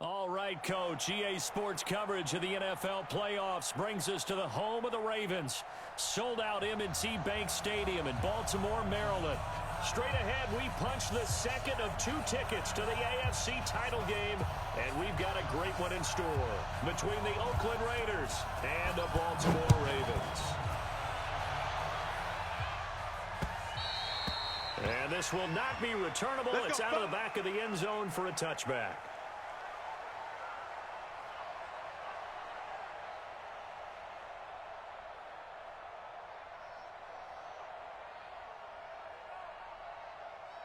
All right, Coach. EA Sports coverage of the NFL playoffs brings us to the home of the Ravens. Sold out M&T Bank Stadium in Baltimore, Maryland. Straight ahead, we punch the second of 2 tickets to the AFC title game, and we've got a great one in store between the Oakland Raiders and the Baltimore Ravens. And this will not be returnable. It's out of the back of the end zone for a touchback.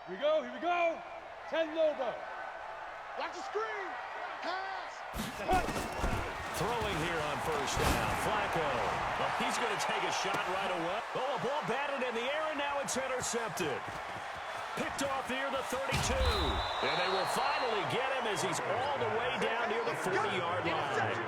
Here we go. 10 Lobo. Watch the screen. Pass. Throwing here on first down. Flacco. Well, he's going to take a shot right away. Oh, a ball batted in the air, and now it's intercepted. Picked off near the 32. And they will finally get him as he's all the way down near the 40-yard line.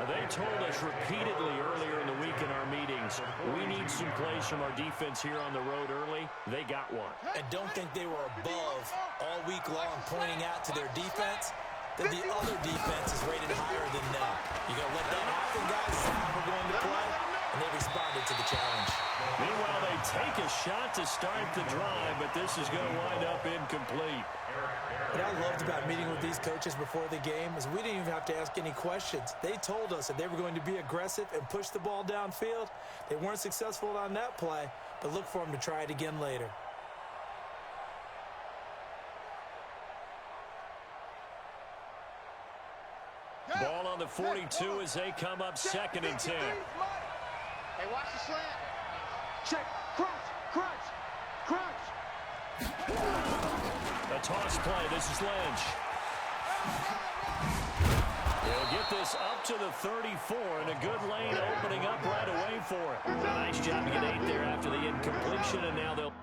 They told us repeatedly earlier in the week in our meetings, we need some plays from our defense here on the road early. They got one. And don't think they were above all week long pointing out to their defense that the other defense is rated higher than them. You're going to let that happen, guys? This is how we're going to play. And they responded to the challenge. Meanwhile, they take a shot to start the drive, but this is going to wind up incomplete. What I loved about meeting with these coaches before the game is we didn't even have to ask any questions. They told us that they were going to be aggressive and push the ball downfield. They weren't successful on that play, but look for them to try it again later. Ball on the 42 as they come up 2nd and 10. Hey, watch the slant. Check. Crunch. A toss play. This is Lynch. They'll get this up to the 34, and a good lane opening up right away for it. Nice job to get 8 there after the incompletion, and now they'll...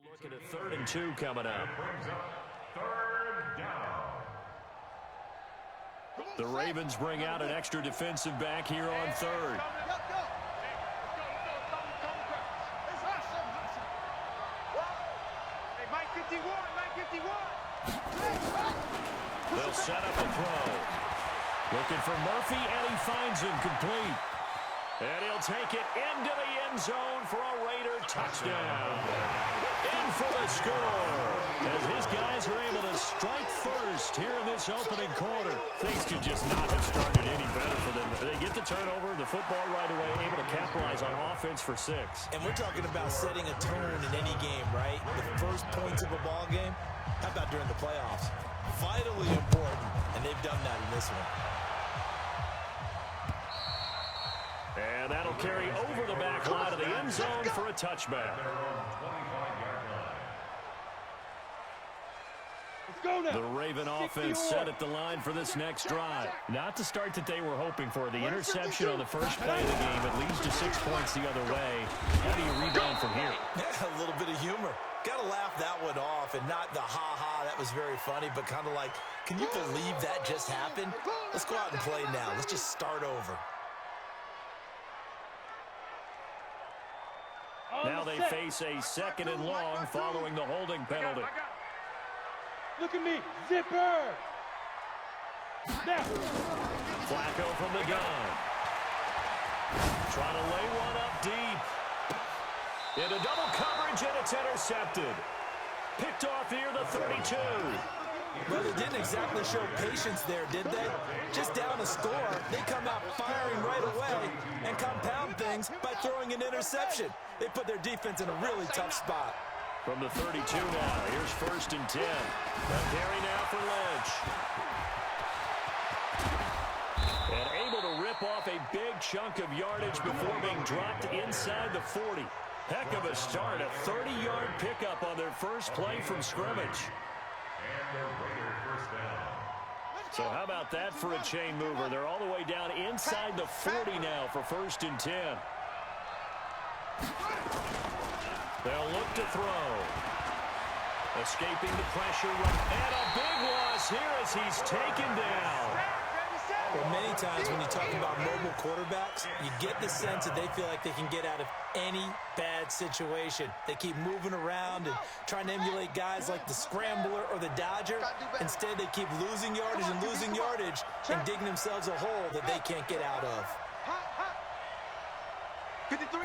Look at a 3rd and 2 coming up. The Ravens bring out an extra defensive back here on 3rd. They'll set up a throw. Looking for Murphy, and he finds him complete. And he'll take it into the end zone for a Raider touchdown. In for the score. As his guys are able to strike first here in this opening quarter. Things could just not have started any better for them. They get the turnover, the football right away, able to capitalize on offense for 6. And we're talking about setting a tone in any game, right? The first points of a ball game. How about during the playoffs? Vitally important, and they've done that in this one. And that'll carry over the back line of the end zone for a touchback. The Raven offense set at the line for this next drive. Not the start that they were hoping for. The interception on the first play of the game. It leads to 6 points the other way. How do you rebound from here? Yeah, a little bit of humor. Got to laugh that one off, and not the ha-ha, that was very funny, but kind of like, can you believe that just happened? Let's go out and play now. Let's just start over. Now they face a 2nd and long following the holding penalty. Look at me, zipper! Now. Flacco from the gun. Trying to lay one up deep. Into double coverage, and it's intercepted. Picked off here, the 32. Well, they didn't exactly show patience there, did they? Just down a score, they come out firing right away and compound things by throwing an interception. They put their defense in a really tough spot. From the 32 now, here's 1st and 10. A carry now for Lynch. And able to rip off a big chunk of yardage before being dropped inside the 40. Heck of a start, a 30-yard pickup on their first play from scrimmage. So how about that for a chain mover? They're all the way down inside the 40 now for 1st and 10. They'll look to throw. Escaping the pressure. And a big loss here as he's taken down. Well, many times when you talk about mobile quarterbacks, you get the sense that they feel like they can get out of any bad situation. They keep moving around and trying to emulate guys like the Scrambler or the Dodger. Instead, they keep losing yardage and digging themselves a hole that they can't get out of. 53.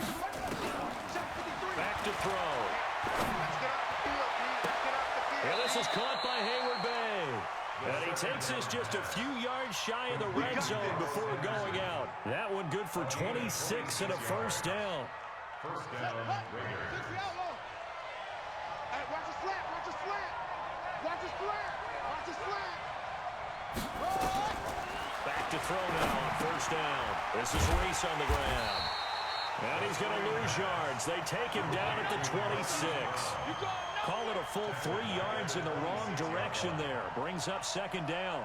Back to throw. And this is caught by Hayward Bay. And he takes this just a few yards shy of the red zone before going out. That one good for 26 and a 1st down. Watch the slant. Back to throw now on 1st down. This is Reese on the ground. And he's going to lose yards. They take him down at the 26. Call it a full 3 yards in the wrong direction there. Brings up 2nd down.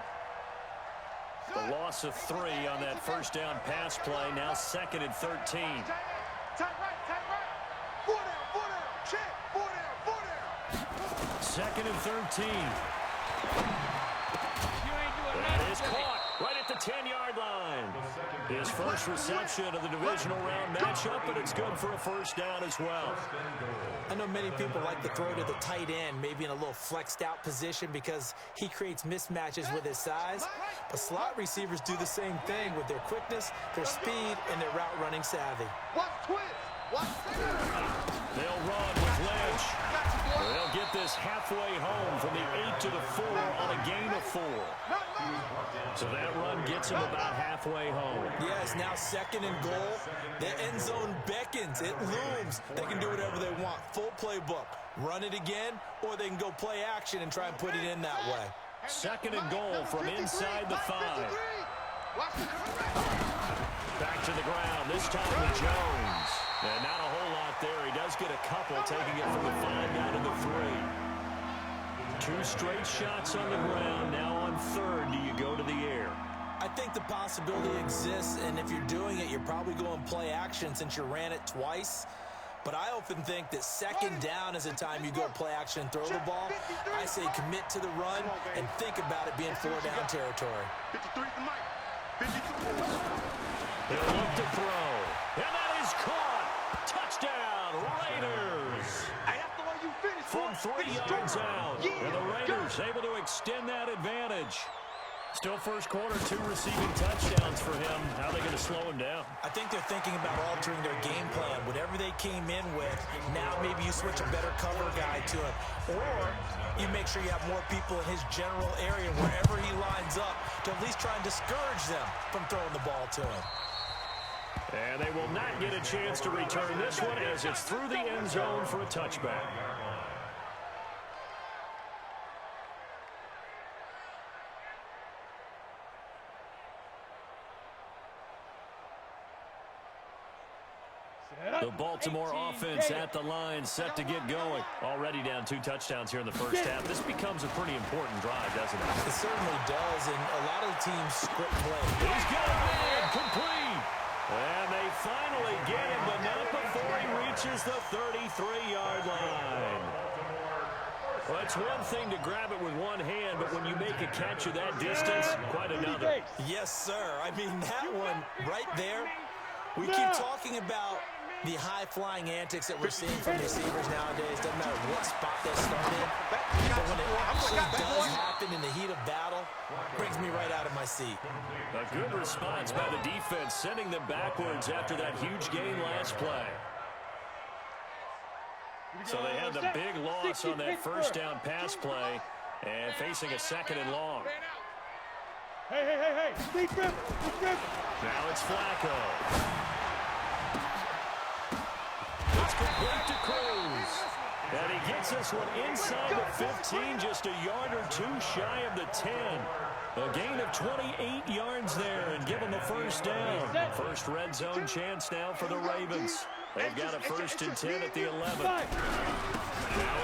The loss of 3 on that 1st down pass play. Now 2nd and 13. Tight right. 4 down. Check. 4 down. 2nd and 13. That is caught right at the 10-yard line. His first reception of the divisional round matchup, and it's good for a 1st down as well. I know many people like to throw to the tight end, maybe in a little flexed out position because he creates mismatches with his size. But slot receivers do the same thing with their quickness, their speed, and their route running savvy. Watch twins. They'll run with Lynch. They'll get this halfway home from the 8 to the 4 on a gain of 4. So that run gets him about halfway home. Yes, now 2nd and goal. The end zone beckons. It looms. They can do whatever they want. Full playbook. Run it again, or they can go play action and try and put it in that way. 2nd and goal from inside the 5. Back to the ground, this time to Jones. And not a whole lot there. He does get a couple, taking it from the 5 down to the 3. 2 straight shots on the ground. Now on 3rd, do you go to the air? I think the possibility exists, and if you're doing it, you're probably going play action since you ran it twice. But I often think that 2nd down is the time you go play action and throw the ball. I say commit to the run and think about it being 4-down territory. 53 to Mike. 53. They'll look to throw. And that is caught. Touchdown, Raiders. From 3 yards out. And the Raiders able to extend that advantage. Still first quarter, 2 receiving touchdowns for him. How are they going to slow him down? I think they're thinking about altering their game plan. Whatever they came in with, now maybe you switch a better cover guy to him. Or you make sure you have more people in his general area wherever he lines up to at least try and discourage them from throwing the ball to him. And they will not get a chance to return this one as it's through the end zone for a touchback. The Baltimore offense at the line, set to get going. Already down 2 touchdowns here in the first half. This becomes a pretty important drive, doesn't it? It certainly does, and a lot of the teams script play. He's got a man complete. And they finally get him, but not before he reaches the 33-yard line. Well, it's one thing to grab it with one hand, but when you make a catch of that distance, quite another. Yes, sir. I mean, that one right there, we keep talking about the high-flying antics that we're seeing from receivers nowadays. Doesn't matter what spot they start in. But when it actually does happen in the heat of battle, brings me right out of my seat. A good response by the defense, sending them backwards after that huge gain last play. So they had the big loss on that first down pass play and facing a second and long. Hey. Deep river. Now it's Flacco. It's complete to Cruz. And he gets this one inside the 15, just a yard or two shy of the 10. A gain of 28 yards there and give them a first down. First red zone chance now for the Ravens. They've got a 1st and 10 at the 11. Now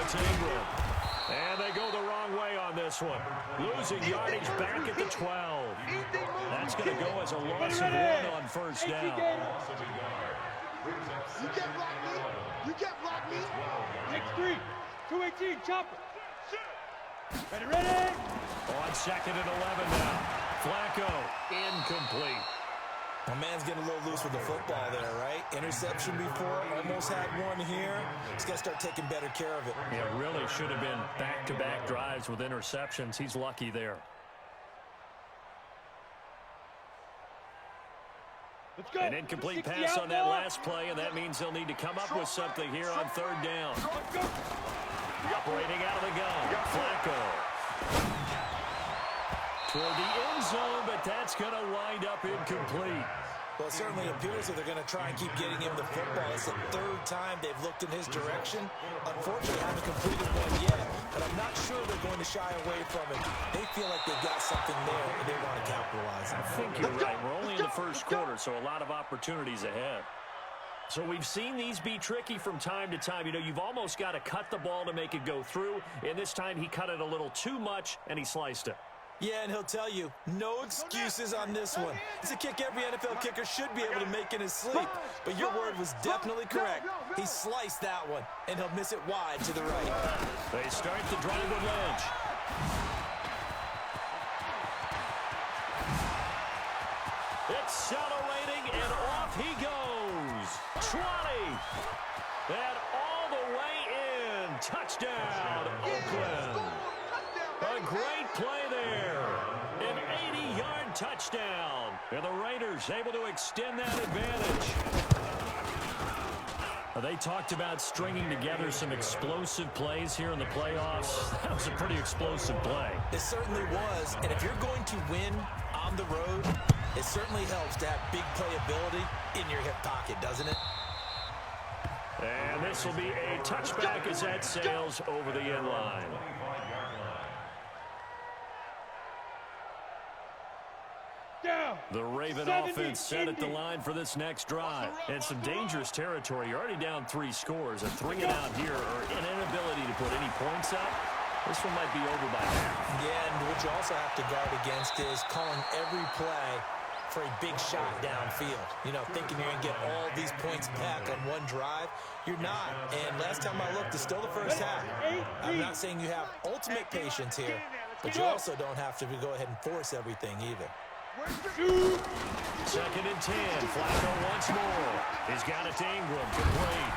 it's Ingram. And they go the wrong way on this one. Losing yardage back at the 12. That's going to go as a loss of 1 on first down. You can't block me. Next 3. 218, chopper. Ready. On 2nd and 11 now. Flacco, incomplete. My man's getting a little loose with the football there, right? Interception before, almost had one here. He's got to start taking better care of it. It really should have been back-to-back drives with interceptions. He's lucky there. Let's go. An incomplete pass on that last play, and that means they'll need to come up with something here on 3rd down. Operating out of the gun, Flacco. Toward the end zone, but that's going to wind up incomplete. Well, it certainly appears that they're going to try and keep getting him the football. It's the 3rd time they've looked in his direction. Unfortunately, I haven't completed one yet, but I'm not sure they're going to shy away from it. They feel like they've got something there, and they want to capitalize. I think you're right. We're only in the 1st quarter, so a lot of opportunities ahead. So we've seen these be tricky from time to time. You know, you've almost got to cut the ball to make it go through, and this time he cut it a little too much, and he sliced it. Yeah, and he'll tell you, no excuses on this one. It's a kick every NFL kicker should be able to make in his sleep. But your word was definitely correct. He sliced that one, and he'll miss it wide to the right. They start the drive with Lynch. Accelerating, and off he goes. 20. And all the way in. Touchdown, Oakland. A great play there. An 80-yard touchdown. And the Raiders able to extend that advantage. They talked about stringing together some explosive plays here in the playoffs. That was a pretty explosive play. It certainly was. And if you're going to win on the road, it certainly helps to have big playability in your hip pocket, doesn't it? And this will be a touchback as that sails over the end line. The Raven offense set at the line for this next drive. And some dangerous territory. You're already down 3 scores. A 3 and out here, or an inability to put any points up. This one might be over by half. Yeah, and what you also have to guard against is calling every play for a big shot downfield. You know, thinking you're going to get all these points back on one drive. You're not. And last time I looked, it's still the first half. I'm not saying you have ultimate patience here, but you also don't have to go ahead and force everything either. 2nd and 10. Flacco once more. He's got it to Ingram. Complete.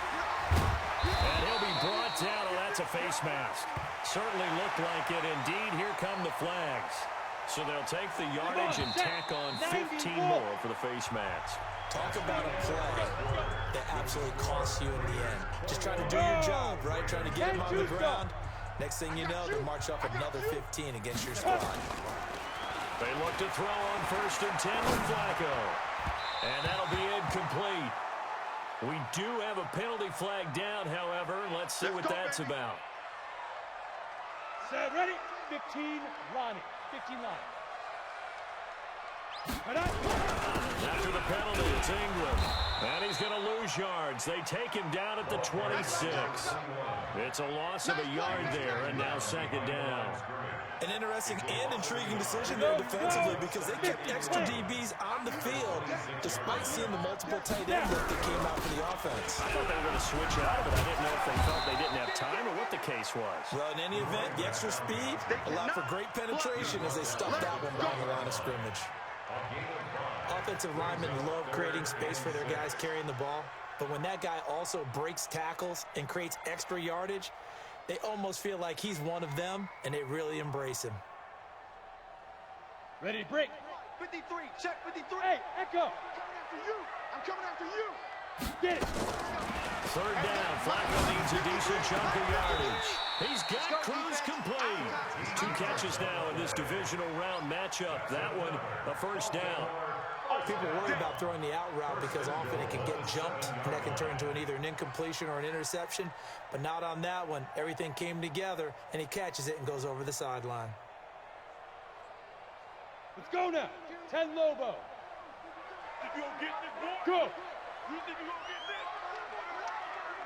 And he'll be brought down. Oh, that's a face mask. Certainly looked like it. Indeed, here come the flags. So they'll take the yardage and tack on 15 more for the face mask. Talk about a play that absolutely costs you in the end. Just trying to do your job, right? Trying to get him on the ground. Next thing you know, they'll march up another 15 against your squad. They look to throw on 1st and 10 with Flacco. And that'll be incomplete. We do have a penalty flag down, however. Let's see what that's about. Set, ready? 15, Lonnie. 15 line. After the penalty, it's Ingram. And he's going to lose yards. They take him down at the 26. It's a loss of a yard there, and now 2nd down. An interesting and intriguing decision there defensively because they kept extra DBs on the field despite seeing the multiple tight end work that came out for the offense. I thought they were going to switch out of it. I didn't know if they felt they didn't have time or what the case was. Well, in any event, the extra speed allowed for great penetration as they stuffed that one down the line of scrimmage. Offensive linemen love creating space for their guys carrying the ball, but when that guy also breaks tackles and creates extra yardage, they almost feel like he's one of them, and they really embrace him. Ready to break. 53, check 53. Hey, Echo. I'm coming after you. I'm coming after you. Get it. 3rd down, Flacco needs a decent chunk of yardage. He's got cruise complete. 2 catches now in this divisional round matchup. That one, a first down. People worry about throwing the out route because often it can get jumped, and that can turn into either an incompletion or an interception. But not on that one. Everything came together, and he catches it and goes over the sideline. Let's go now. 10 Lobo. Think you gonna get this, boy? Go. You think you gonna get this?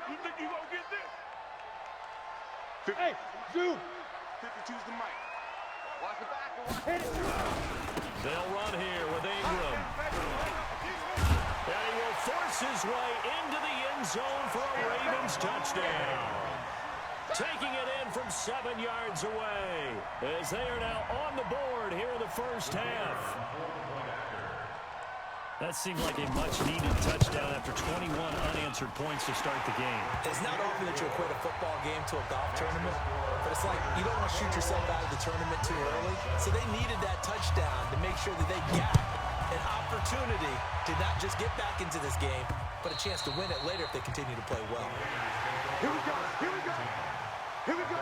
You think you gonna get this? Hey, zoom. 52's the mic. Watch the back and watch Hit it. They'll run here with Ingram. And he will force his way into the end zone for a Ravens touchdown. Taking it in from 7 yards away as they are now on the board here in the first half. That seemed like a much-needed touchdown after 21 unanswered points to start the game. It's not often that you equate a football game to a golf tournament, but it's like you don't want to shoot yourself out of the tournament too early. So they needed that touchdown to make sure that they got an opportunity to not just get back into this game, but a chance to win it later if they continue to play well. Here we go. Here we go. Here we go.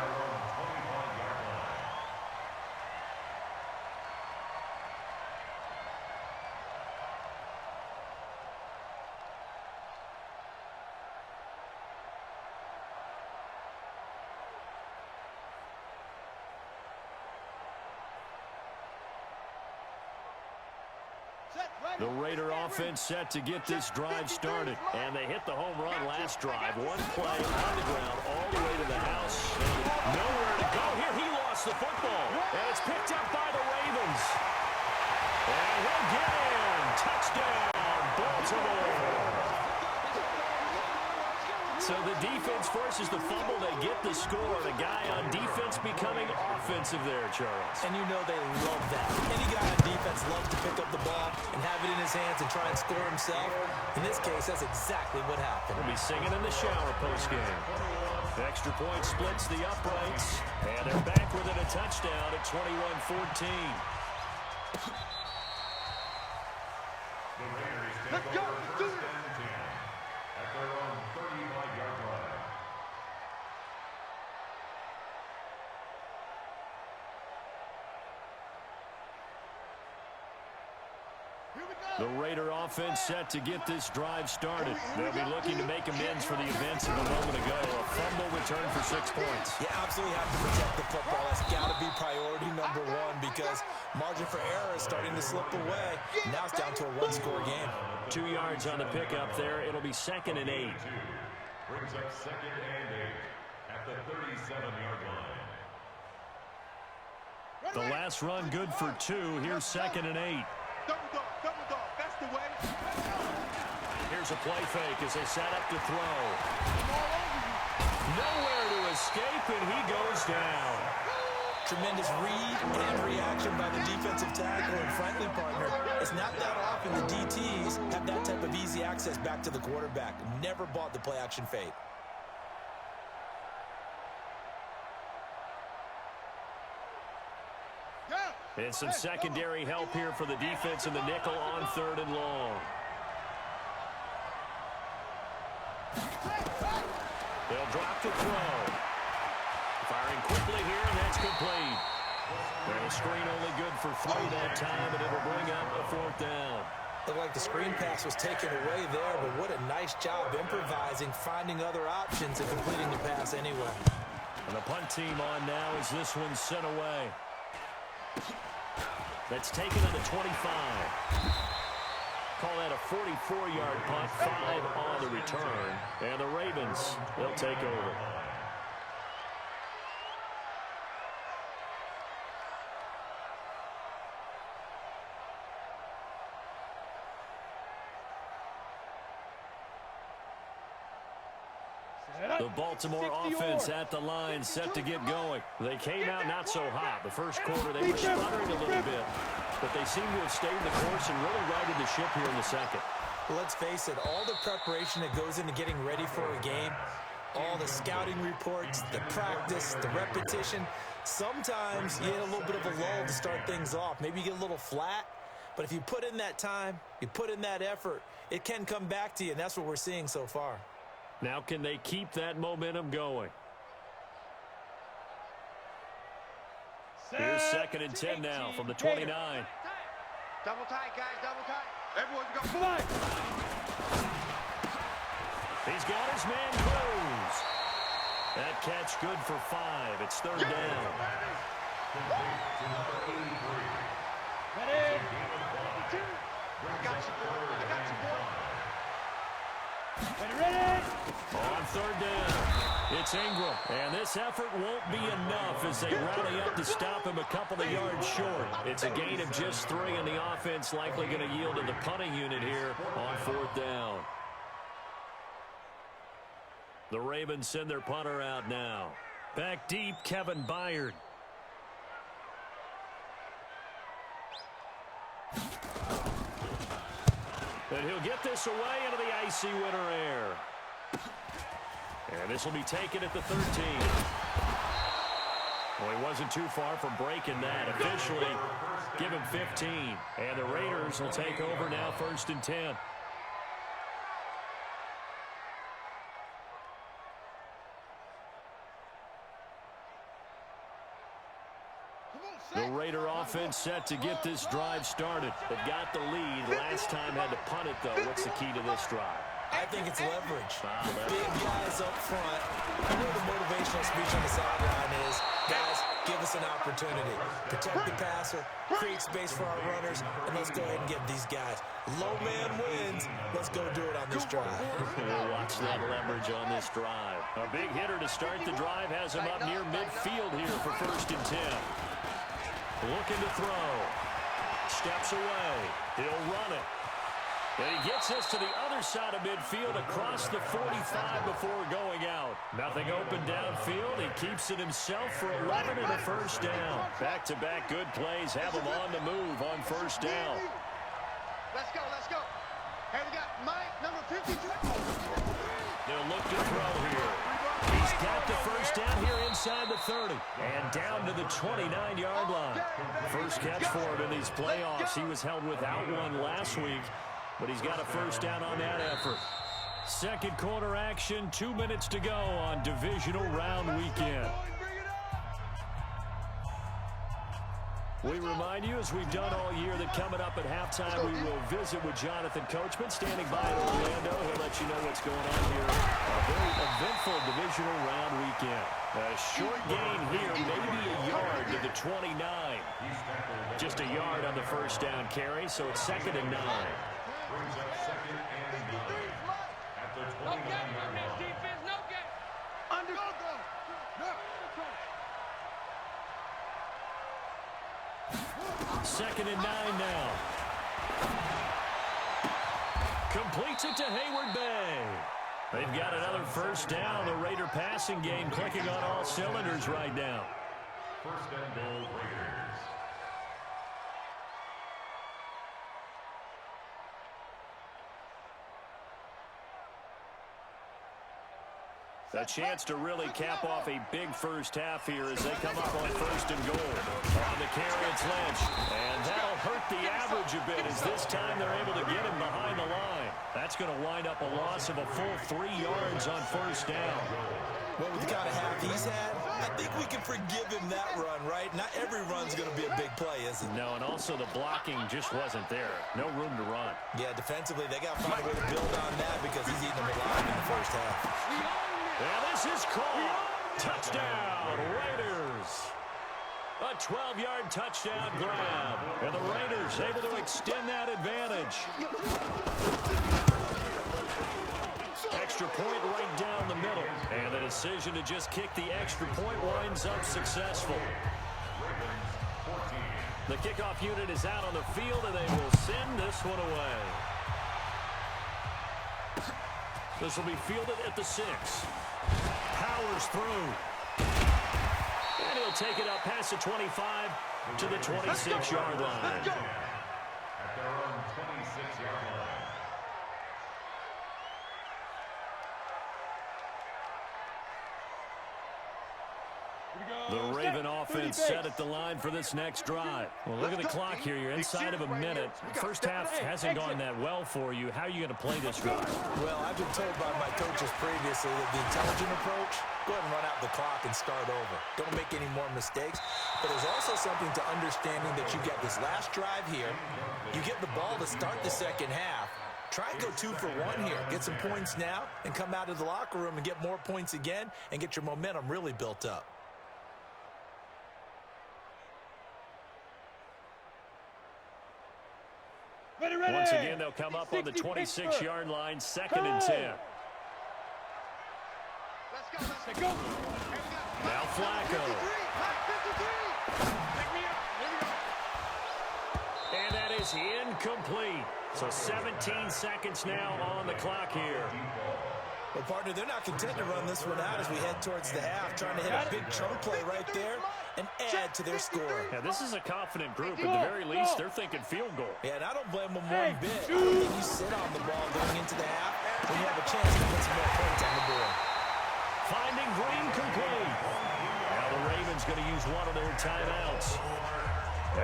The Raider offense set to get this drive started. And they hit the home run last drive. One play on the ground all the way to the house. And nowhere to go here. He lost the football. And it's picked up by the Ravens. And he'll get in. Touchdown, Baltimore. So the defense forces the fumble. They get the score. The guy on defense becoming offensive there, Charles. And you know they love that. Any guy on defense loves to pick up the ball and have it in his hands and try and score himself. In this case, that's exactly what happened. We'll be singing in the shower postgame. The extra point splits the uprights. And they're back within a touchdown at 21-14. Let's go. Let's do it. At their own 35-yard line. The Raider offense set to get this drive started. They'll be looking to make amends for the events of a moment ago. A fumble return for 6 points. You absolutely have to protect the football. That's got to be priority number one because margin for error is starting to slip away. Now it's down to a one-score game. 2 yards on the pickup there. It'll be 2nd and 8. Brings up 2nd and 8 at the 37-yard line. The last run good for 2. Here's 2nd and 8. Double dog, that's the way. Here's a play fake as they set up to throw. Nowhere to escape, and he goes down. Tremendous read and reaction by the defensive tackle, and frankly, partner, it's not that often the DTs have that type of easy access back to the quarterback. Never bought the play-action fade. And some secondary help here for the defense in the nickel on 3rd and long. They'll drop the throw. Firing quickly here, and that's complete. And the screen only good for 3 that time, and it'll bring up a 4th down. Looked like the screen pass was taken away there, but what a nice job improvising, finding other options, and completing the pass anyway. And the punt team on now as this one's sent away. That's taken at the 25. Call that a 44-yard punt, 5 on the return. And the Ravens, they'll take over. The Baltimore offense at the line set to get going. They came out not so hot. The first quarter they were sputtering a little bit, but they seem to have stayed the course and really righted the ship here in the second. Well, let's face it, all the preparation that goes into getting ready for a game, all the scouting reports, the practice, the repetition, sometimes you get a little bit of a lull to start things off. Maybe you get a little flat, but if you put in that time, you put in that effort, it can come back to you, and that's what we're seeing so far. Now can they keep that momentum going? Here's 2nd and 10 now from the 29. Double tight, guys, double tight. Everyone's got fly. He's got his man close. That catch good for 5. It's 3rd down. Ready? I got you, boy. Ready? On 3rd down, it's Ingram. And this effort won't be enough as they rally up to stop him a couple of yards short. It's a gain of just 3, and the offense likely going to yield to the punting unit here on 4th down. The Ravens send their punter out now. Back deep, Kevin Byard. And he'll get this away into the icy winter air. And this will be taken at the 13. Well, he wasn't too far from breaking that. Officially, give him 15. And the Raiders will take over now, 1st and 10. The Raider offense set to get this drive started. They've got the lead. Last time had to punt it, though. What's the key to this drive? I think it's leverage. Big guys up front. You know the motivational speech on the sideline is, guys, give us an opportunity. Protect the passer, create space for our runners, and let's go ahead and get these guys. Low man wins. Let's go do it on this drive. We'll watch that leverage on this drive. A big hitter to start the drive has him up near midfield here for 1st and 10. Looking to throw. Steps away. He'll run it. And he gets us to the other side of midfield across the 45 before going out. Nothing open downfield. He keeps it himself for 11 and a 1st down. Back-to-back good plays have him on the move on 1st down. Let's go, let's go. Here we got Mike, number 52. They'll look to throw here. He's got the 1st down here inside the 30. And down to the 29-yard line. First catch for him in these playoffs. He was held without one last week, but he's got a 1st down on that effort. Second quarter action, 2 minutes to go on divisional round weekend. We remind you, as we've done all year, that coming up at halftime, we will visit with Jonathan Coachman, standing by in Orlando. He'll let you know what's going on here. A very eventful divisional round weekend. A short gain here, maybe a yard to the 29. Just a yard on the 1st down carry, so it's 2nd and 9. Brings up 2nd and 9 at the 29-yard line. Defense, no game. Under. No. 2nd and 9 now. Completes it to Hayward Bay. They've got another 1st down. The Raider passing game clicking on all cylinders right now. 1st and goal, Raiders. A chance to really cap off a big first half here as they come up on 1st and goal. On the carry, it's Lynch. And that'll hurt the average a bit as this time they're able to get him behind the line. That's going to wind up a loss of a full 3 yards on 1st down. Well, with the kind of half he's had, I think we can forgive him that run, right? Not every run's going to be a big play, is it? No, and also the blocking just wasn't there. No room to run. Yeah, defensively, they got to find a way to build on that because he's eating them alive in the 1st half. And this is caught. Touchdown, Raiders. A 12-yard touchdown grab. And the Raiders able to extend that advantage. Extra point right down the middle. And the decision to just kick the extra point winds up successful. The kickoff unit is out on the field, and they will send this one away. This will be fielded at the 6. Powers through. And he'll take it up past the 25 to the 26-yard line. At their own 26-yard line. The Raven offense set at the line for this next drive. Well, look at the clock here. You're inside of a minute. First half hasn't gone that well for you. How are you going to play this drive? Well, I've been told by my coaches previously that the intelligent approach, go ahead and run out the clock and start over. Don't make any more mistakes. But there's also something to understanding that you get this last drive here. You get the ball to start the second half. Try and go 2 for 1 here. Get some points now and come out of the locker room and get more points again and get your momentum really built up. Once again, they'll come up on the 26-yard line, 2nd and 10. Let's go. Now Flacco. And that is incomplete. So 17 seconds now on the clock here. Well, partner, they're not content to run this one out as we head towards the half, trying to hit a big chunk play right there and add to their score. Yeah, this is a confident group. At the very least, they're thinking field goal. Yeah, and I don't blame them one bit. I don't think you sit on the ball going into the half when you have a chance to put some more points on the board. Finding Green complete. Now the Ravens going to use one of their timeouts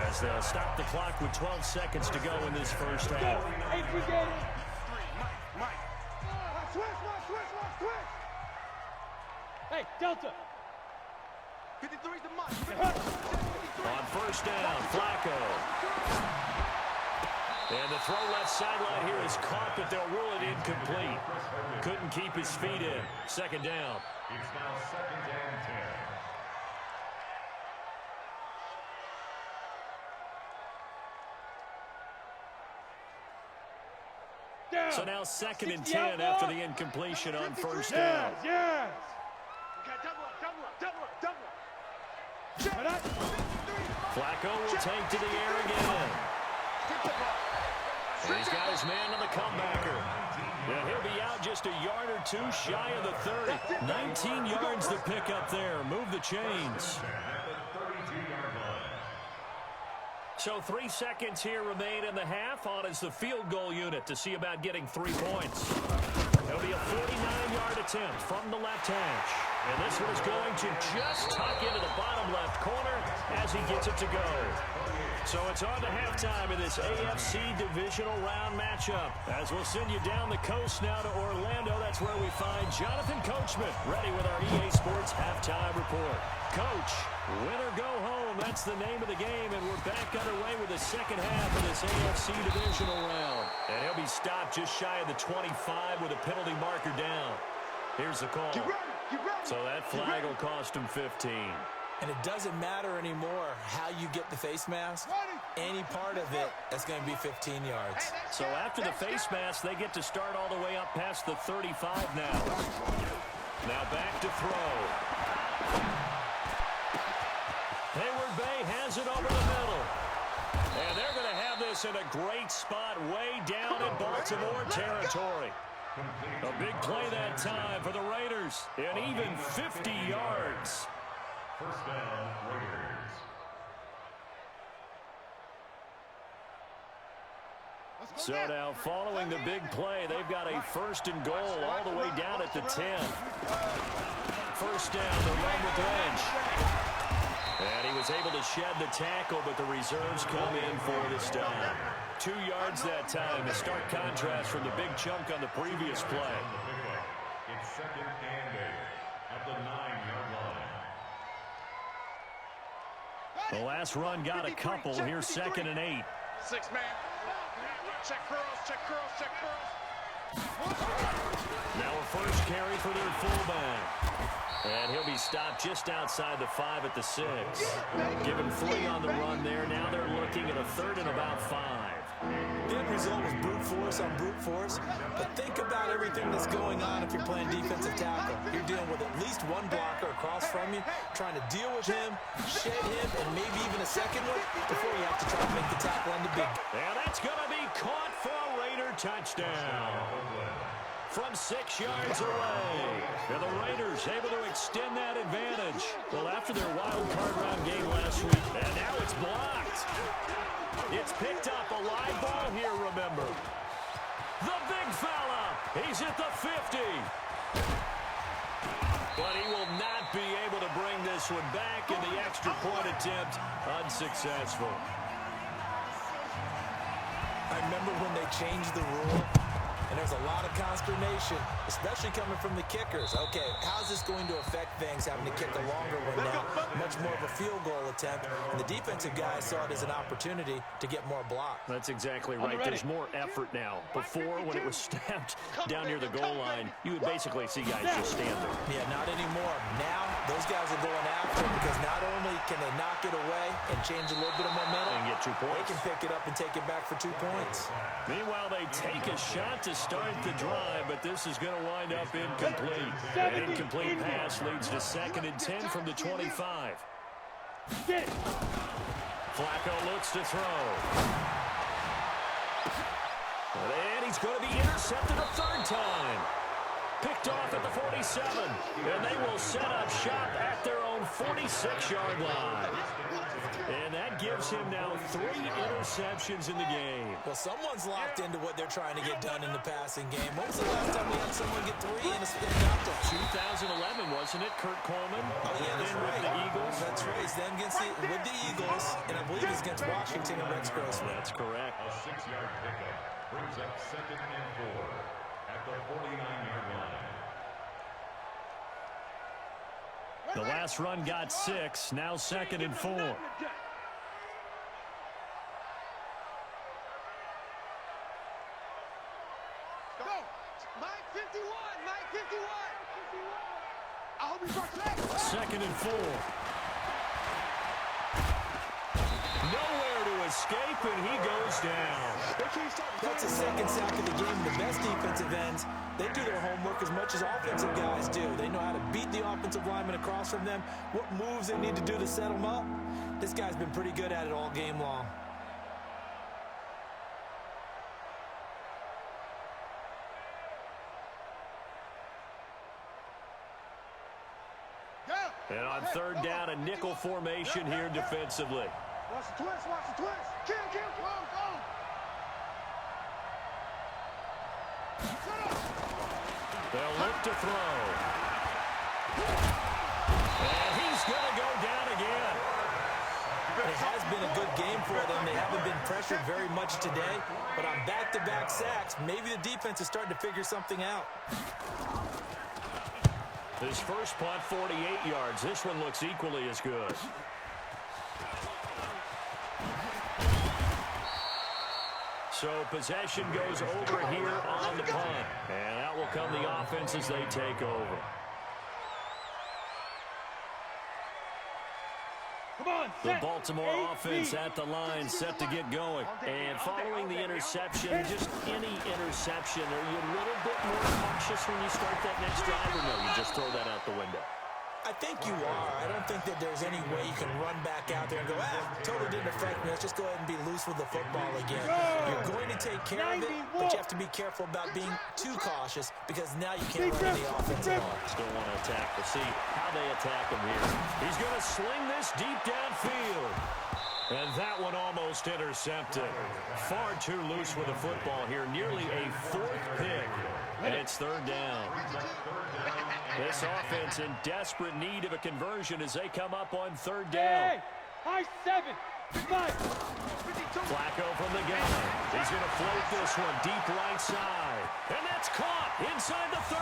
as they'll stop the clock with 12 seconds to go in this first half. Hey, Delta. 53's the mark. On first down, Flacco. And the throw left sideline here is caught, but they'll rule it incomplete. Couldn't keep his feet in. 2nd down. It's now 2nd and 10. So now 2nd and 10 after the incompletion on first down. Yes. Flacco will take to the air again. And he's got his man on the comebacker. Yeah, he'll be out just a yard or two shy of the 30. 19 yards to pick up there. Move the chains. So 3 seconds here remain in the half. On is the field goal unit to see about getting 3 points. It'll be a 49-yard attempt from the left hash. And this one is going to just tuck into the bottom left corner as he gets it to go. So it's on to halftime in this AFC divisional round matchup. As we'll send you down the coast now to Orlando, that's where we find Jonathan Coachman ready with our EA Sports halftime report. Coach, win or go home, that's the name of the game, and we're back underway with the second half of this AFC divisional round. And he'll be stopped just shy of the 25 with a penalty marker down. Here's the call. So that flag will cost him 15. And it doesn't matter anymore how you get the face mask. Any part of it, that's going to be 15 yards. So after the face mask, they get to start all the way up past the 35 now. Now back to throw. Hayward Bay has it over the middle. And they're going to have this in a great spot way down in Baltimore territory. A big play that time for the Raiders. And even 50 yards. First down, Raiders. So now following the big play, they've got a 1st and goal all the way down at the 10. First down, the run with Lynch. And he was able to shed the tackle, but the reserves come in for the stop. 2 yards that time, a stark contrast from the big chunk on the previous play. It's 2nd and 8 at the 9-yard line. The last run got a couple. Here's 2nd and 8. 6 man. Check curls, check curls, check curls. Now a first carry for their fullback. And he'll be stopped just outside the 5 at the 6. Given 3 on the run there. Now they're looking at a 3rd and about 5. The end result was brute force on brute force. But think about everything that's going on if you're playing defensive tackle. You're dealing with at least one blocker across from you, trying to deal with him, shed him, and maybe even a second one before you have to try to make the tackle on the big. And that's going to be caught for a Raider touchdown. From 6 yards away. And the Raiders able to extend that advantage. Well, after their wild card round game last week, and now it's blocked. It's picked up, a live ball here, remember. The big fella, he's at the 50. But he will not be able to bring this this one back, and the extra point attempt unsuccessful. I remember when they changed the rule, and there's a lot of consternation, especially coming from the kickers. Okay, how's this going to affect things, having to kick a longer one now? Much more of a field goal attempt, and the defensive guys saw it as an opportunity to get more blocks. That's exactly right. There's more effort now. Before, when it was snapped down near the goal line, you would basically see guys just stand there. Yeah, not anymore. Now, those guys are going after it because not only can they knock it away and change a little bit of momentum, And get 2 points. they can pick it up and take it back for 2 points. Meanwhile, they take a shot to start the drive, but this is going to wind up incomplete. An incomplete pass leads to 2nd and 10 from the 25. Flacco looks to throw. And he's going to be intercepted a 3rd time. Picked off at the 47, and they will set up shop at their own 46-yard line. And that gives him now 3 interceptions in the game. Well, someone's locked into what they're trying to get done in the passing game. When was the last time we had someone get 3 in a knockdown? 2011, wasn't it? Kurt Coleman. Oh, yeah, that's then right. with the Eagles. That's right. He's then with the Eagles, and I believe he's against Washington and Rex Grossman. That's correct. A 6-yard pickup brings up 2nd and 4 at the 49-yard line. The last run got 6. Now 2nd and 4. Go. Mike 51. Mike 51. I hope he's right. 2nd and 4. Nowhere to escape, and he goes down. That's the 2nd sack of the game. The best defensive ends, they do their homework as much as offensive guys do. They know how to beat the offensive lineman across from them, what moves they need to do to set them up. This guy's been pretty good at it all game long. And on 3rd down, a nickel formation here defensively. Watch the twist. Watch the twist. Kill. Go. They'll look to throw. And he's going to go down again. It has been a good game for them. They haven't been pressured very much today, but on back-to-back sacks, maybe the defense is starting to figure something out. His first punt, 48 yards. This one looks equally as good. So possession goes over here on the punt. And out will come the offense as they take over. The Baltimore offense at the line, set to get going. And following the interception, just any interception, are you a little bit more cautious when you start that next drive, or no, you just throw that out the window? I think you are. I don't think that there's any way you can run back out there and go, totally didn't affect me. Let's just go ahead and be loose with the football again. You're going to take care of it, but you have to be careful about being too cautious because now you can't run any offense at all. Still want to attack. We'll see how they attack him here. He's going to sling this deep downfield. And that one almost intercepted. Far too loose with the football here. Nearly a 4th pick. And it's 3rd down. This offense in desperate need of a conversion as they come up on 3rd down. High 7. 5. Flacco from the gun. He's going to float this one deep right side. And that's caught inside the 30.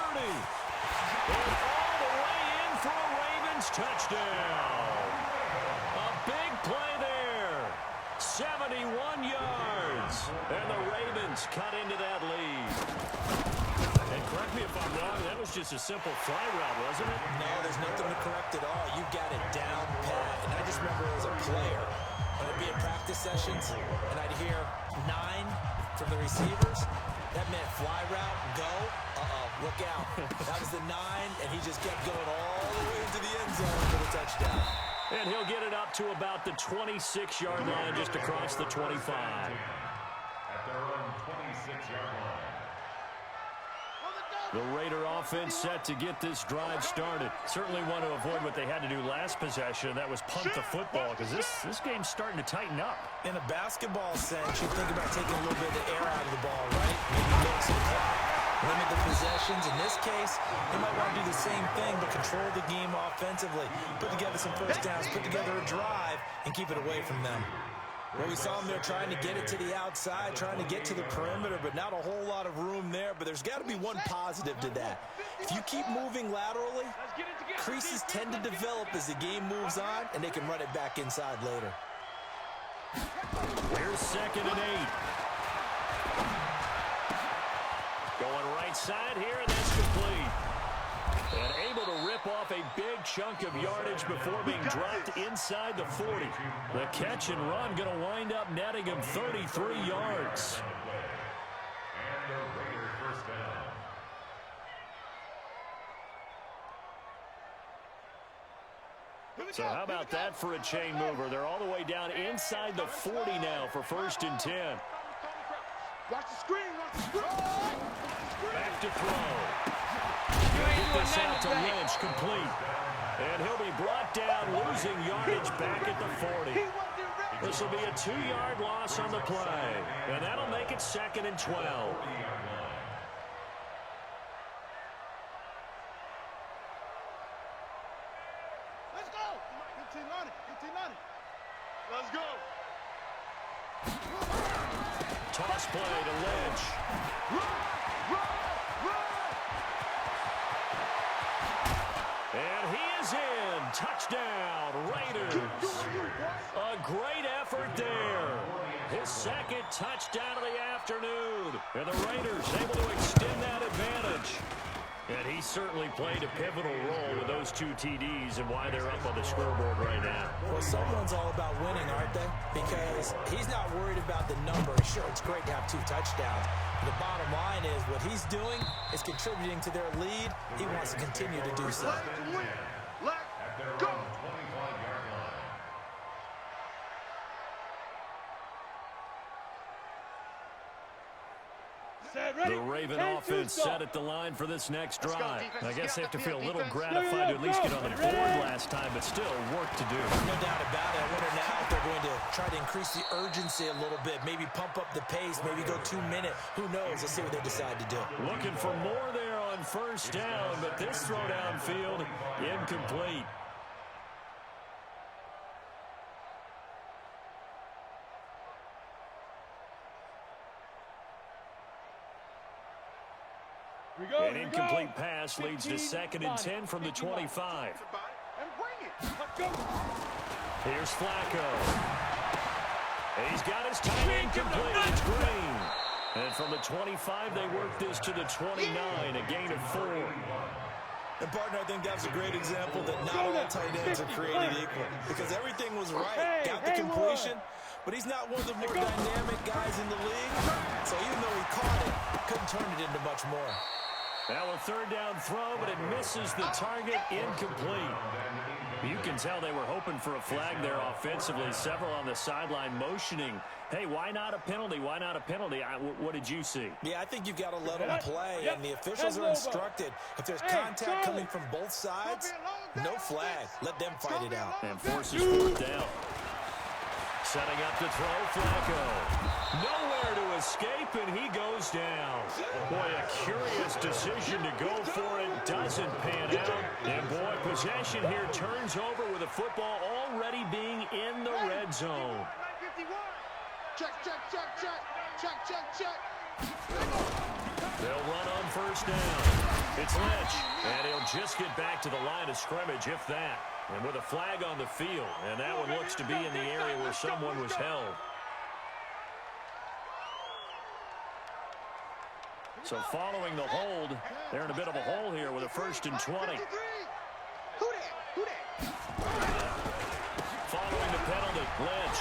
And all the way in for a Ravens touchdown. A big play there. 71 yards. And the Ravens cut into that lead. And correct me if I'm wrong, that was just a simple fly route, wasn't it? No, there's nothing to correct at all. You got it down pat. And I just remember as a player, when I'd be in practice sessions, and I'd hear 9 from the receivers, that meant fly route, go, look out. That was the 9, and he just kept going all the way into the end zone for the touchdown. And he'll get it up to about the 26-yard line, just across the 25. At their own 26-yard line. The Raider offense set to get this drive started. Certainly want to avoid what they had to do last possession, and that was punt the football, because this game's starting to tighten up. In a basketball sense, you think about taking a little bit of the air out of the ball, right? Maybe milk some clock, limit the possessions. In this case, they might want to do the same thing, but control the game offensively. Put together some first downs, put together a drive, and keep it away from them. Well, we saw them there trying to get it to the outside, trying to get to the perimeter, but not a whole lot of room there. But there's got to be one positive to that. If you keep moving laterally, creases tend to develop as the game moves on, and they can run it back inside later. Here's 2nd and 8. Going right side here, and that's complete. And able to rip off a big chunk of yardage before being dropped inside the 40. The catch and run going to wind up netting him 33 yards. And the Raiders first down. So how about that for a chain mover? They're all the way down inside the 40 now for 1st and 10. Watch the screen, watch the screen. Back to throw. Get this out to Lynch, complete. And he'll be brought down, losing yardage back at the 40. This will be a 2-yard loss on the play. And that'll make it 2nd and 12. Let's go. 15-90. Let's go. Toss play to Lynch. And he is in. Touchdown, Raiders. A great effort there. His 2nd touchdown of the afternoon. And the Raiders able to extend that advantage. And he certainly played a pivotal role with those 2 TDs and why they're up on the scoreboard right now. Well, someone's all about winning, aren't they? Because he's not worried about the number. Sure, it's great to have 2 touchdowns. But the bottom line is what he's doing is contributing to their lead. He wants to continue to do so. Let's go. The Raven offense set at the line for this next drive. I guess they have to feel a little gratified to at least get on the board last time, but still work to do. No doubt about it. I wonder now if they're going to try to increase the urgency a little bit, maybe pump up the pace, maybe go 2 minute. Who knows? Let's see what they decide to do. Looking for more there on 1st down, but this throw downfield incomplete. An incomplete pass leads to 2nd and 10 from the 25. And bring it. Let's go. Here's Flacco. He's got his tight end complete. It's Green. And from the 25, they work this to the 29, a gain of 4. And, partner, I think that's a great example that not all tight ends are created equal. Because everything was right. Got the completion. But he's not one of the more dynamic guys in the league. So even though he caught it, couldn't turn it into much more. Now a 3rd down throw, but it misses the target, incomplete. You can tell they were hoping for a flag there offensively. Several on the sideline motioning. Hey, why not a penalty? Why not a penalty? What did you see? Yeah, I think you've got to let them play, and the officials are instructed. If there's contact coming from both sides, no flag. Let them fight it out. And forces 4th down. Setting up to throw, Flacco. Nowhere to escape, and he goes down. Boy, a curious decision to go for it. Doesn't pan out. And, boy, possession here turns over with the football already being in the red zone. Check. They'll run on 1st down. It's Lynch, and he'll just get back to the line of scrimmage, if that. And with a flag on the field, and that one looks to be in the area where someone was held. So following the hold, they're in a bit of a hole here with a 1st and 20. Following the penalty, Lynch.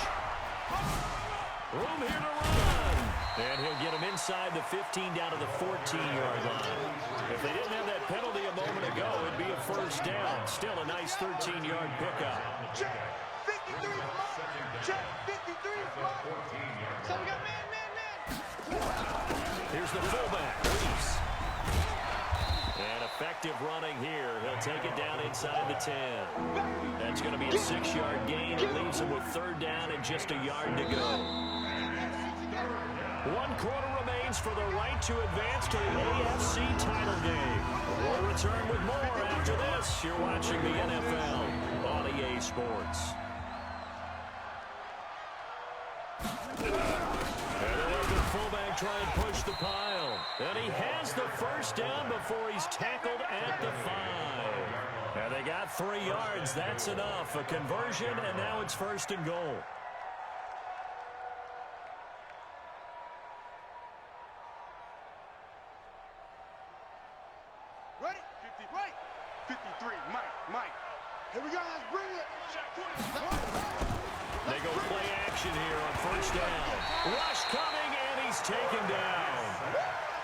Room here to run. And he'll get him inside the 15 down to the 14-yard line. If they didn't have that penalty a moment ago, it'd be a 1st down. Still a nice 13-yard pickup. Check. 53. Check. 53. So we got man. Here's the fullback, Reese. And effective running here. He'll take it down inside the 10. That's going to be a 6-yard gain. It leaves him with 3rd down and just a yard to go. 1 quarter remains for the right to advance to the AFC title game. We'll return with more after After this, you're watching the NFL on EA Sports. And they'll let the fullback try and push the pile. And he has the first down before he's tackled at the 5. And they got 3 yards. That's enough. A conversion, and now it's 1st and goal. Ready? 50, right. 53, Mike. Here we go, let's bring it. They go play action here on 1st down. Rush coming, and he's taken down.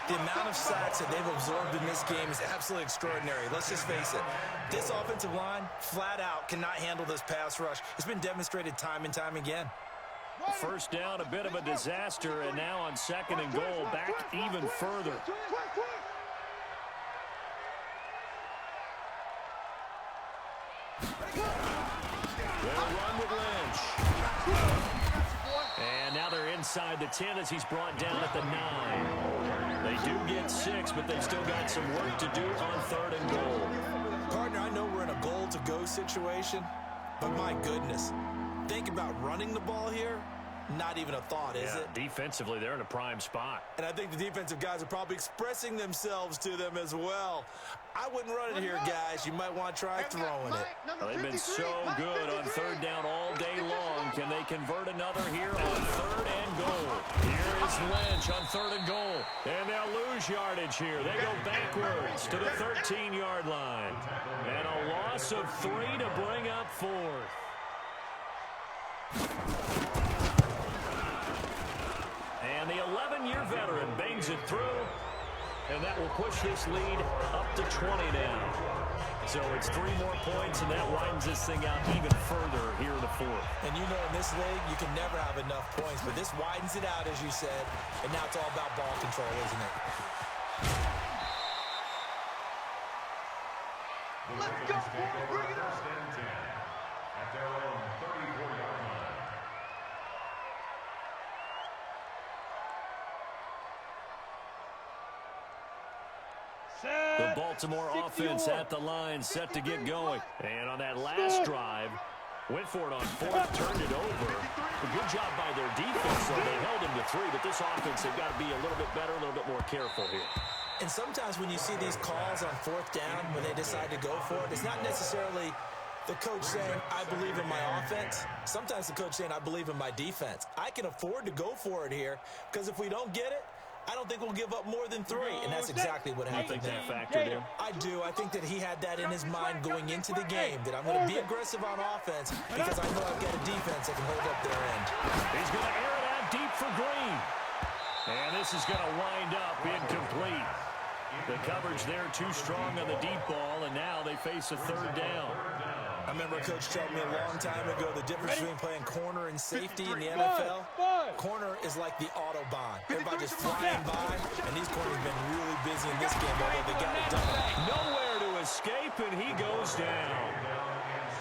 The amount of sacks that they've absorbed in this game is absolutely extraordinary. Let's just face it. This offensive line, flat out, cannot handle this pass rush. It's been demonstrated time and time again. 1st down, a bit of a disaster, and now on 2nd and goal, back even further. They'll run with Lynch. And now they're inside the 10 as he's brought down at the 9. They do get 6, but they've still got some work to do on 3rd and goal. Partner, I know we're in a goal-to-go situation, but my goodness, think about running the ball here. Not even a thought, is it? Defensively, they're in a prime spot. And I think the defensive guys are probably expressing themselves to them as well. I wouldn't run it here, guys. You might want to try throwing it. Well, they've been so good on 3rd down all day long. Can they convert another here on 3rd and goal? Here is Lynch on 3rd and goal. And they'll lose yardage here. They go backwards to the 13-yard line. And a loss of 3 to bring up 4th. And the 11-year veteran bangs it through, and that will push this lead up to 20 now. So it's 3 more points, and that widens this thing out even further here in the 4th. And you know in this league, you can never have enough points, but this widens it out, as you said, and now it's all about ball control, isn't it? Let's go, boy. Bring it on. 1st and 10 at their own 34-yard line. The Baltimore offense at the line, set to get going. And on that last drive, went for it on 4th, turned it over. A good job by their defense, though. They held him to 3, but this offense, they've got to be a little bit better, a little bit more careful here. And sometimes when you see these calls on 4th down, when they decide to go for it, it's not necessarily the coach saying, I believe in my offense. Sometimes the coach saying, I believe in my defense. I can afford to go for it here, because if we don't get it, I don't think we'll give up more than 3, and that's exactly what happened there. You think that factored in? I do. I think that he had that in his mind going into the game, that I'm going to be aggressive on offense because I know I've got a defense that can hold up their end. He's going to air it out deep for Green. And this is going to wind up incomplete. The coverage there too strong on the deep ball, and now they face a 3rd down. I remember a coach told me a long time ago the difference between playing corner and safety in the NFL. Corner is like the Autobahn. Everybody just flying by, and these corners have been really busy in this game, although they got it done. Nowhere to escape, and he goes down.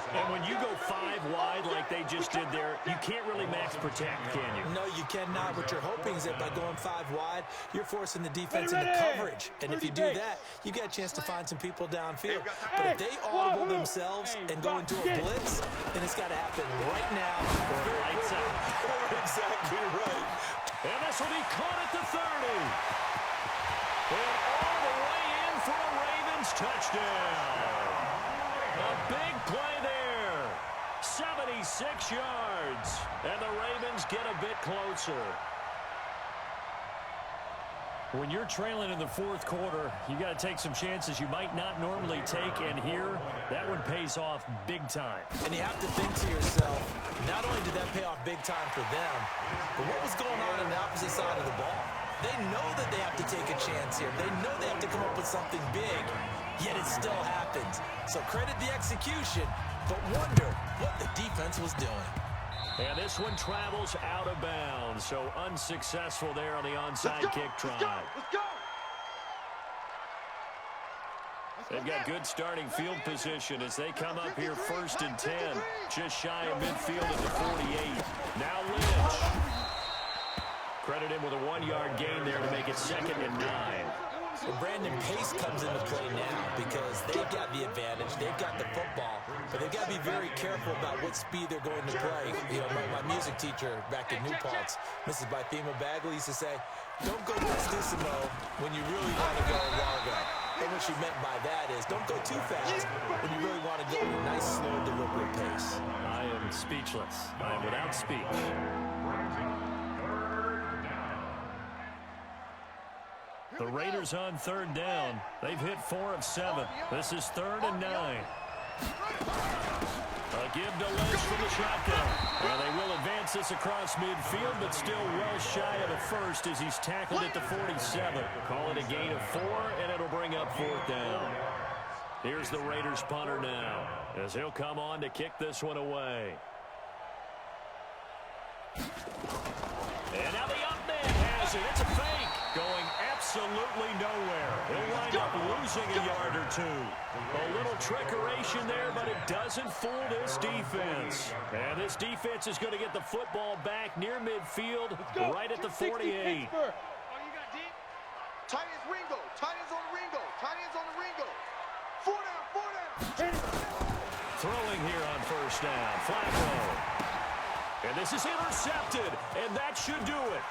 And when you go 5 wide like they just did there, you can't really max protect, can you? No, you cannot. What you're hoping is that by going 5 wide, you're forcing the defense into coverage. And if you do that, you got a chance to find some people downfield. But if they audible themselves and go into a blitz, then it's got to happen right now. Or lights out. Exactly right. And this will be caught at the 30. And all the way in for a Ravens touchdown. A big play there. 76 yards. And the Ravens get a bit closer. When you're trailing in the 4th quarter, you got to take some chances you might not normally take, and here, that one pays off big time. And you have to think to yourself, not only did that pay off big time for them, but what was going on the opposite side of the ball? They know that they have to take a chance here. They know they have to come up with something big, yet it still happens. So credit the execution, but wonder what the defense was doing. And this one travels out of bounds, so unsuccessful there on the onside kick try. Let's go. They've got good starting field position as they come up here 1st and 10, just shy of midfield at the 48. Now Lynch. Credit him with a 1-yard gain there to make it 2nd and 9. Well, Brandon, pace comes into play now because they've got the advantage. They've got the football, but they've got to be very careful about what speed they're going to play. You know, my music teacher back in New Paltz, Mrs. Bythema Bagley, used to say, don't go prestissimo when you really want to go largo. And what she meant by that is don't go too fast when you really want to go at a nice, slow, deliberate pace. I am speechless. I am without speech. The Raiders on third down. They've hit 4 of 7. This is 3rd and 9. A give to Lynch from the shotgun. And they will advance this across midfield, but still well shy of a first as he's tackled at the 47. Call it a gain of 4, and it'll bring up 4th down. Here's the Raiders punter now as he'll come on to kick this one away. And now the up man has it. It's a fake. Going absolutely nowhere. He'll wind up losing a yard or 2. A little trickeration there, but it doesn't fool this defense. And this defense is going to get the football back near midfield, right at the 48. All you got, D? Tight ends Ringo. Tight ends on the Ringo. Tight ends on the Ringo. 4 down, 4 down. Throwing here on first down. Flacco. And this is intercepted, and that should do it.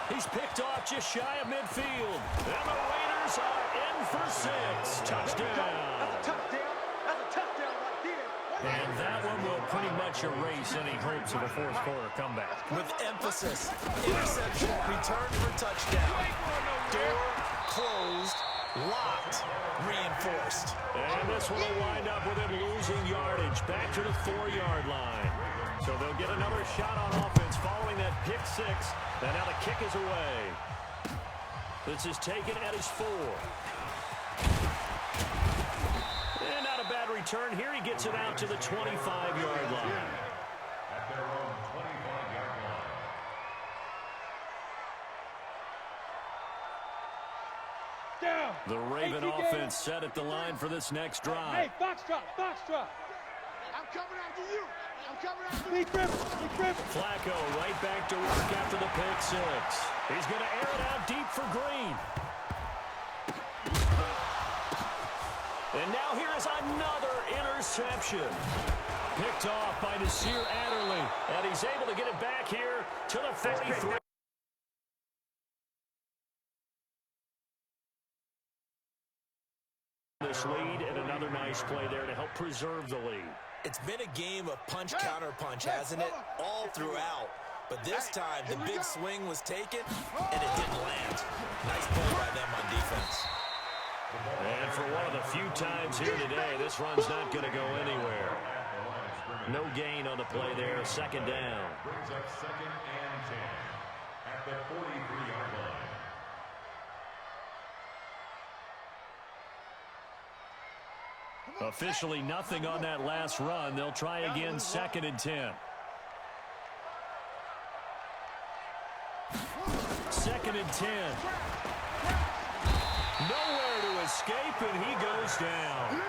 He's picked off just shy of midfield. And the Raiders are in for 6. Touchdown. That's a touchdown. That's a touchdown right there. And that one will pretty much erase any hopes of a fourth quarter comeback. With emphasis, interception, return for touchdown. Door closed, locked, reinforced. And this one will wind up with him losing yardage back to the 4-yard line. So they'll get another shot on offense following that pick 6. And now the kick is away. This is taken at his 4. And not a bad return. Here he gets it out to the 25-yard line. At their own 25-yard line. Down. The Raven offense set at the line for this next drive. Hey, box drop, box drop. I'm coming after you. I'm coming after you. Be crippled. Flacco right back to work after the pick 6. He's going to air it out deep for Green. And now here is another interception. Picked off by Nasir Adderley. And he's able to get it back here to the 43. This lead, and another nice play there to help preserve the lead. It's been a game of punch-counter-punch, hasn't it? All throughout. But this time, the big swing was taken, and it didn't land. Nice play by them on defense. And for one of the few times here today, this run's not going to go anywhere. No gain on the play there, 2nd down. Brings up 2nd and 10 at the 43-yard line. Officially nothing on that last run. They'll try again, 2nd and 10. 2nd and 10. Nowhere to escape, and he goes down.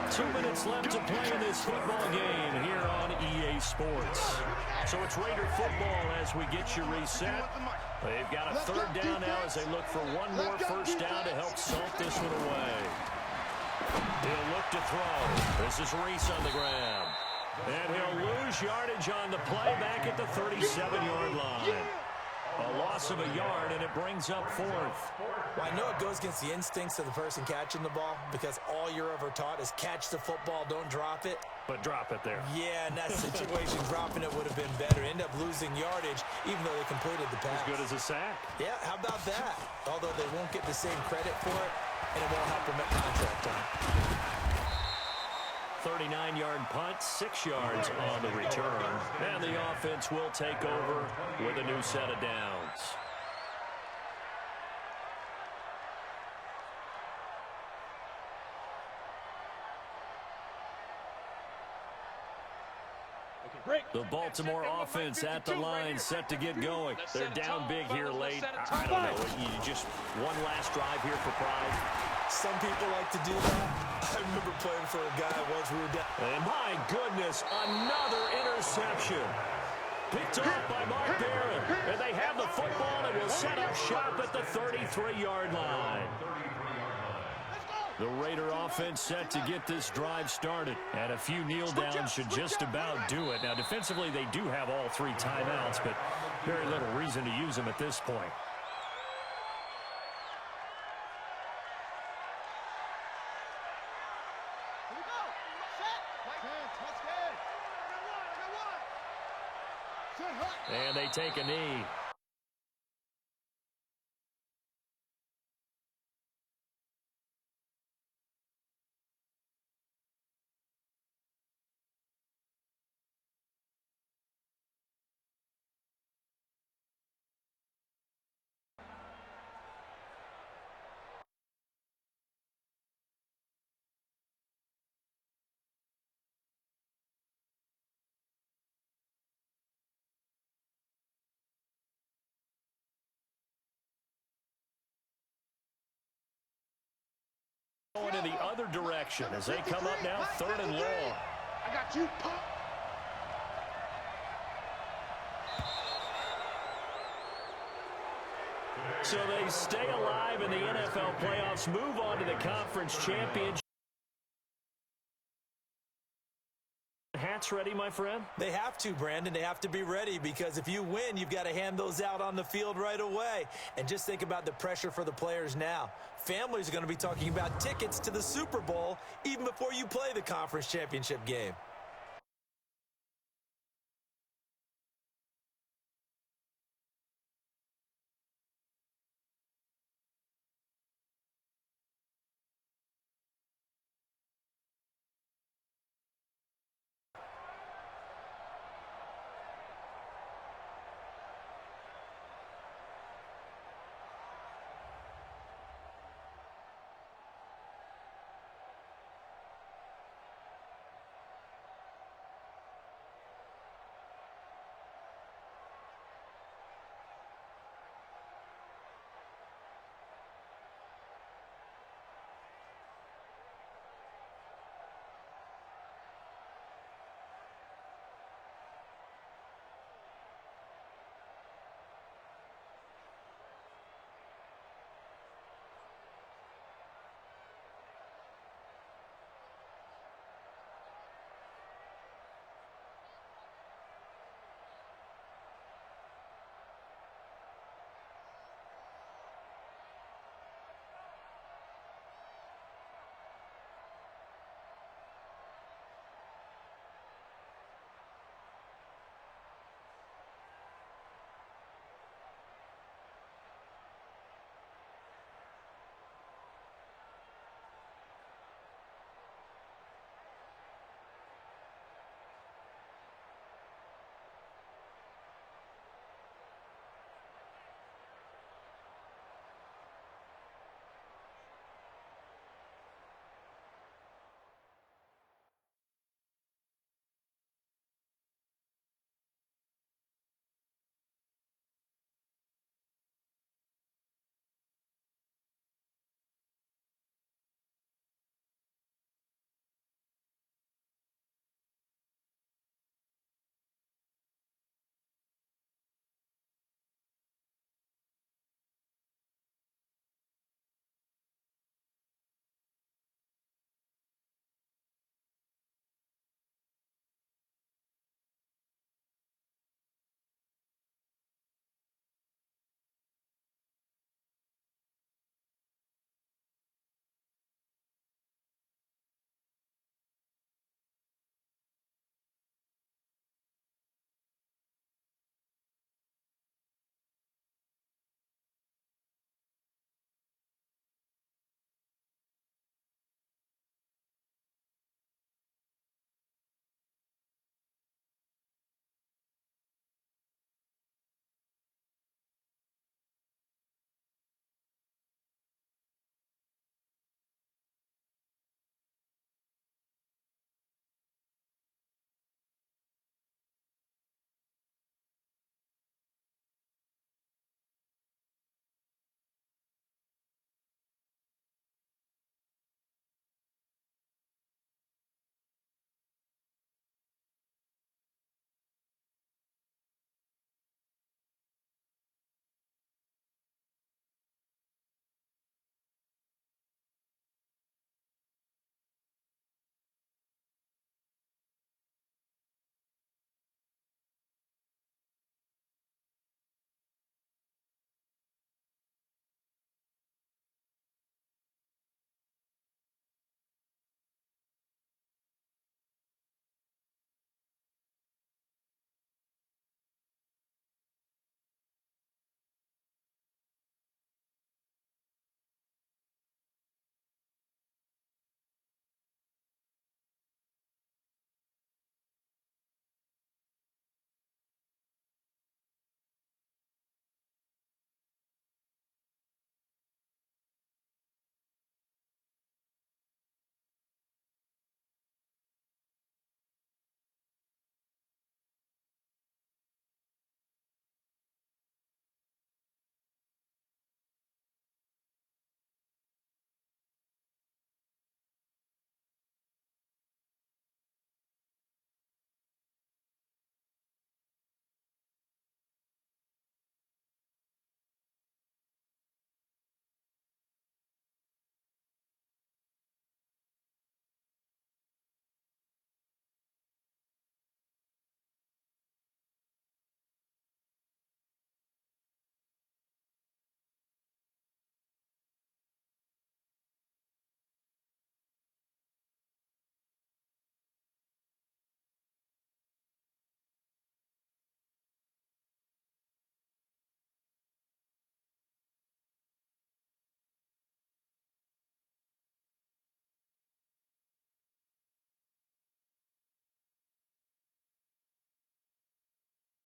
2 minutes left to play in this football game here on EA Sports. So it's Raider football as we get you reset. They've got a 3rd down now as they look for one more first down to help salt this one away. He'll look to throw. This is Reese on the ground. And he'll lose yardage on the play back at the 37-yard line. A loss of a yard, and it brings up 4th. Well, I know it goes against the instincts of the person catching the ball because all you're ever taught is catch the football, don't drop it. But drop it there. Yeah, in that situation, dropping it would have been better. End up losing yardage, even though they completed the pass. As good as a sack. Yeah, how about that? Although they won't get the same credit for it, and it won't help them at contract time. 39-yard punt, 6 yards on the return. And the offense will take over with a new set of downs. The Baltimore offense at the line, set to get going. They're down big here late. I don't know. You just one last drive here for pride. Some people like to do that. I remember playing for a guy once we were down. And my goodness, another interception. Picked off by Mark Barron. And they have the football and will set up shop at the 33-yard line. The Raider offense set to get this drive started. And a few kneel downs should just about do it. Now, defensively, they do have all 3 timeouts, but very little reason to use them at this point. And they take a knee. Going in the other direction as they come up now 3rd and long. I got you, pop. So they stay alive in the NFL playoffs, move on to the conference championship. Hats ready, my friend? They have to, Brandon. They have to be ready because if you win, you've got to hand those out on the field right away. And just think about the pressure for the players now. Families are going to be talking about tickets to the Super Bowl even before you play the conference championship game.